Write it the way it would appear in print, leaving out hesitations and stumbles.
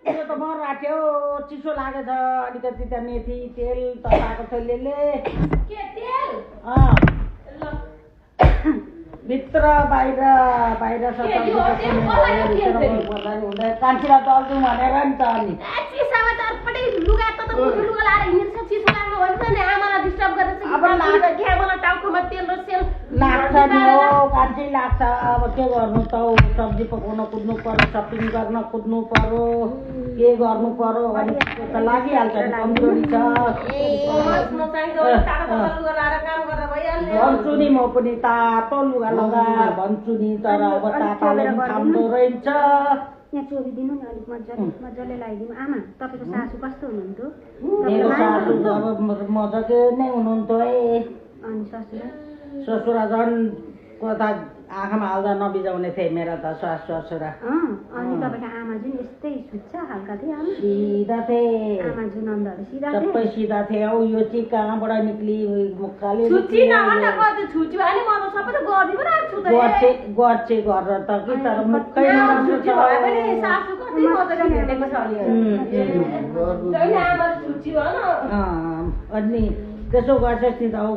यो त मर राख्यो चिसो लागेछ अलिकति त्यहाँ मेथी तेल तताएको छ भित्र बाहिर बाहिर कान्छीलाई दल्छौँ भनेर नि त अनि लाग्छ नि हो कान्छी लाग्छ अब के गर्नु त सब्जी पकाउन कुद्नु पर्यो सपिङ गर्न कुद्नु पर्यो के गर्नु पर्यो भने त लागिहाल्छ नि कमजोरी छ भन्छु नि म पनि तातो लुगा लगा भन्छु नि तर अब ताताले पनि खाँदो रहेछ यहाँ चोबिदिनु नि अलिक मजाले लगाइदिनु आमा तपाईँको सासू कस्तो हुनुहुन्थ्यो मेरो सासू अब मजाकै नै हुनुहुन्थ्यो है अनि ससुरा ससुरा झन् कता आँखामा हाल्दा नबिजाउने थिए मेरा त ससुरा अनि तपाईँको आमा जुन यस्तै सुत्छ हल्का थिए आमा सिधा थिए आमा जुन अन्धहरू सिधा सबै सिधा थिए औ यो चाहिँ कहाँबाट निक्ली मुक्काले गर्छे गरेर त कि तर मुक्कै अनि त्यसो गर्छस् नि त औ